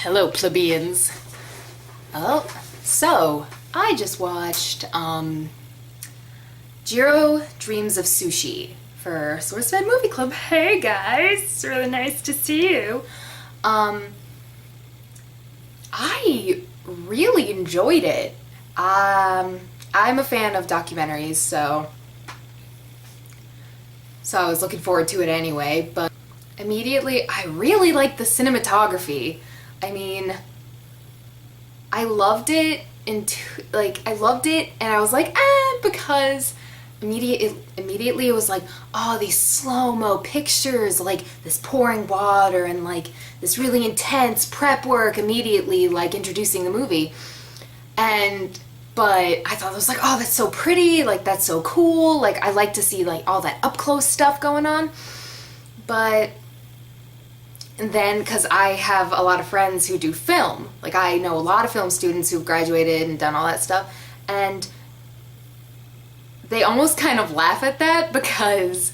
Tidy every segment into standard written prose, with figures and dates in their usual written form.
Hello, plebeians. Oh, so I just watched Jiro Dreams of Sushi for Source Fed Movie Club. Hey guys, it's really nice to see you. I really enjoyed it. I'm a fan of documentaries, so I was looking forward to it anyway, but immediately I really liked the cinematography. I mean, I loved it and I was like, because immediately it was like, oh, these slow-mo pictures, like this pouring water and like this really intense prep work immediately, like introducing the movie. But I thought it was like, oh, that's so pretty, like that's so cool, like I like to see like all that up-close stuff going on. But then, because I have a lot of friends who do film, like I know a lot of film students who've graduated and done all that stuff, and they almost kind of laugh at that because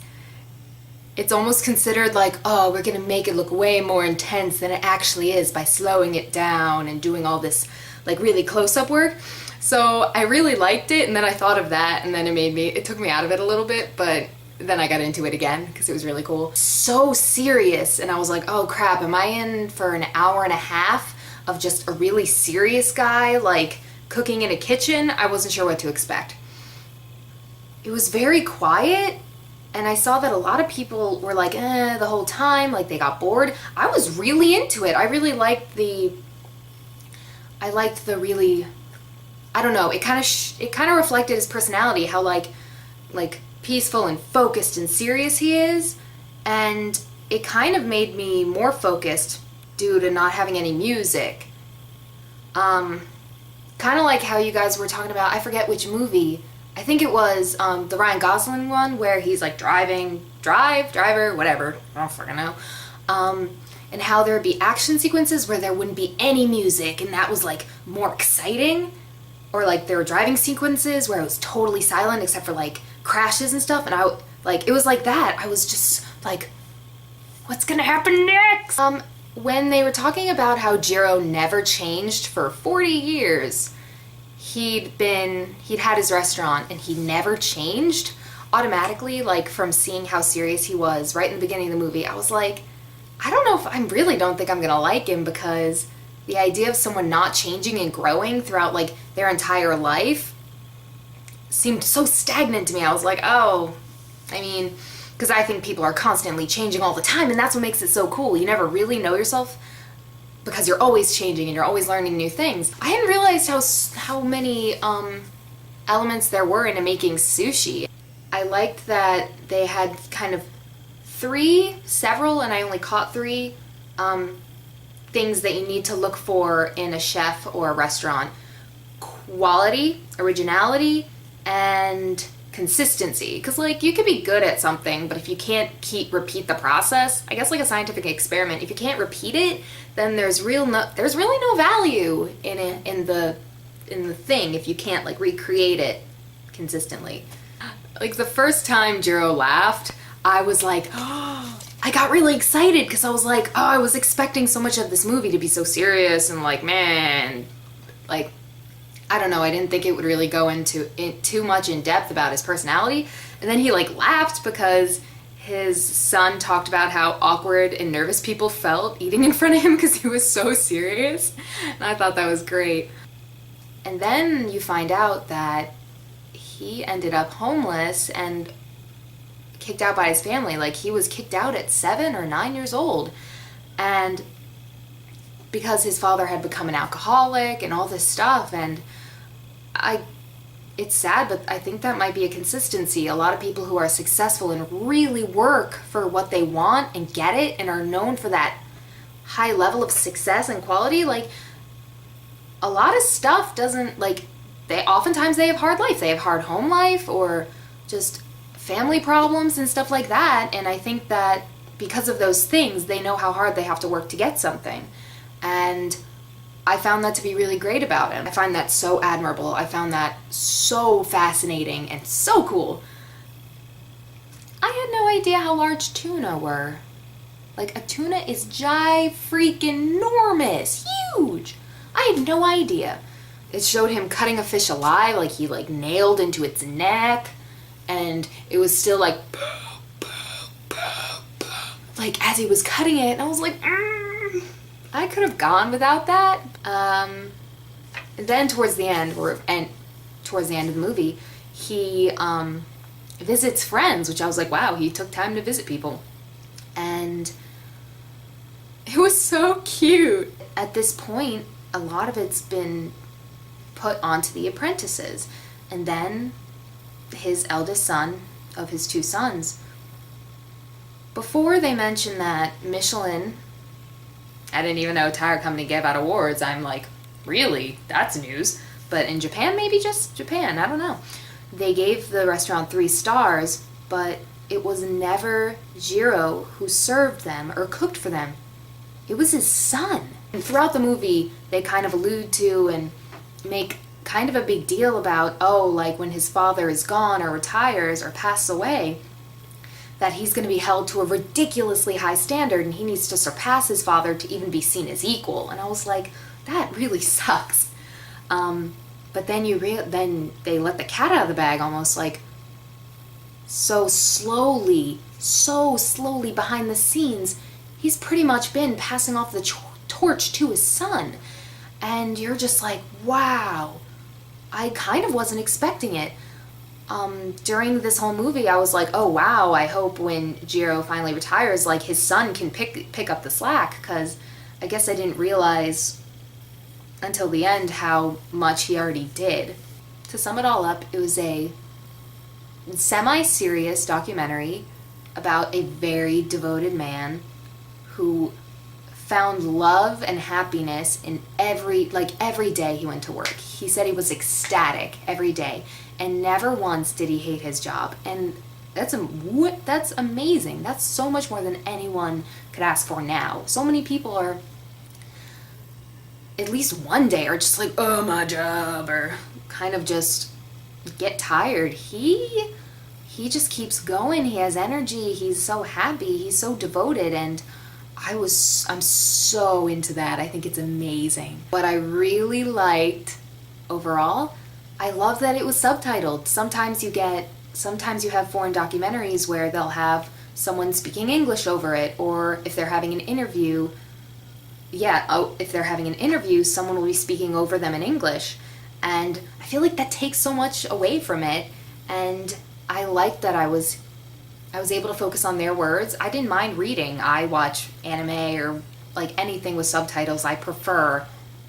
it's almost considered like, oh, we're gonna make it look way more intense than it actually is by slowing it down and doing all this like really close-up work. So I really liked it, and then I thought of that, and then it took me out of it a little bit, but then I got into it again because it was really cool. So serious, and I was like, oh crap, am I in for an hour and a half of just a really serious guy like cooking in a kitchen? I wasn't sure what to expect. It was very quiet, and I saw that a lot of people were like, the whole time, like they got bored. I was really into it. I really liked the really, I don't know, it kind of reflected his personality, how like peaceful and focused and serious he is, and it kind of made me more focused due to not having any music. Kind of like how you guys were talking about, I forget which movie, I think it was the Ryan Gosling one where he's like driver, whatever, I don't fucking know, and how there would be action sequences where there wouldn't be any music, and that was like more exciting. Or like there were driving sequences where it was totally silent except for like crashes and stuff, and it was like that. I was just like, what's gonna happen next? When they were talking about how Jiro never changed for 40 years, he'd had his restaurant and he never changed, automatically, like from seeing how serious he was right in the beginning of the movie, I was like, I really don't think I'm gonna like him, because the idea of someone not changing and growing throughout like their entire life seemed so stagnant to me. I was like, oh, I mean, because I think people are constantly changing all the time, and that's what makes it so cool. You never really know yourself because you're always changing and you're always learning new things. I hadn't realized how many elements there were into making sushi. I liked that they had kind of several, and I only caught three things that you need to look for in a chef or a restaurant: quality, originality, and consistency. Because like you could be good at something, but if you can't repeat the process, I guess like a scientific experiment, if you can't repeat it, then there's really no value in it, in the thing, if you can't like recreate it consistently. Like the first time Jiro laughed, I was like, oh, I got really excited because I was like, oh, I was expecting so much of this movie to be so serious and like, man, like, I don't know, I didn't think it would really go into too much in depth about his personality. And then he like laughed because his son talked about how awkward and nervous people felt eating in front of him because he was so serious. And I thought that was great. And then you find out that he ended up homeless and kicked out by his family. Like he was kicked out at 7 or 9 years old, and because his father had become an alcoholic and all this stuff. And it's sad, but I think that might be a consistency. A lot of people who are successful and really work for what they want and get it and are known for that high level of success and quality, like a lot of stuff doesn't, like, oftentimes they have hard life. They have hard home life or just family problems and stuff like that, and I think that because of those things, they know how hard they have to work to get something. And I found that to be really great about him. I find that so admirable. I found that so fascinating and so cool. I had no idea how large tuna were. Like, a tuna is freaking-enormous, huge. I had no idea. It showed him cutting a fish alive, like he like nailed into its neck, and it was still like as he was cutting it, and I was like, I could have gone without that. And then towards the end of the movie, he visits friends, which I was like, wow, he took time to visit people. And it was so cute. At this point, a lot of it's been put onto the apprentices. And then his eldest son, of his two sons, before they mentioned that Michelin, I didn't even know a tire company gave out awards. I'm like, really? That's news. But in Japan, maybe just Japan, I don't know. They gave the restaurant 3 stars, but it was never Jiro who served them or cooked for them. It was his son. And throughout the movie, they kind of allude to and make kind of a big deal about, oh, like when his father is gone or retires or passes away, that he's going to be held to a ridiculously high standard and he needs to surpass his father to even be seen as equal. And I was like, that really sucks. But then then they let the cat out of the bag almost, like so slowly behind the scenes, he's pretty much been passing off the torch to his son. And you're just like, wow, I kind of wasn't expecting it. During this whole movie, I was like, oh wow, I hope when Jiro finally retires, like his son can pick up the slack, because I guess I didn't realize until the end how much he already did. To sum it all up, it was a semi-serious documentary about a very devoted man who found love and happiness in every day he went to work. He said he was ecstatic every day, and never once did he hate his job. And that's amazing. That's so much more than anyone could ask for now. So many people are, at least one day, are just like, oh, my job, or kind of just get tired. He just keeps going. He has energy. He's so happy. He's so devoted, and I'm so into that. I think it's amazing. What I really liked overall, I love that it was subtitled. Sometimes you have foreign documentaries where they'll have someone speaking English over it, or if they're having an interview, someone will be speaking over them in English. And I feel like that takes so much away from it, and I liked that I was able to focus on their words. I didn't mind reading. I watch anime or like anything with subtitles. I prefer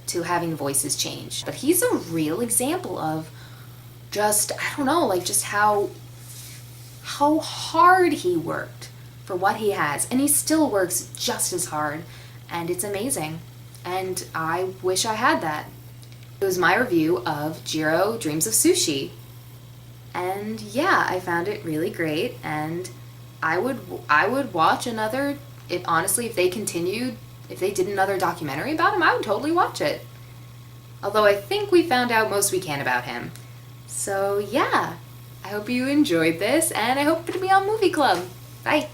to having the voices changed. But he's a real example of just, I don't know, like just how hard he worked for what he has. And he still works just as hard. And it's amazing. And I wish I had that. It was my review of Jiro Dreams of Sushi. And yeah, I found it really great, and I would watch another, if they did another documentary about him, I would totally watch it. Although I think we found out most we can about him. So yeah, I hope you enjoyed this, and I hope to be on Movie Club. Bye!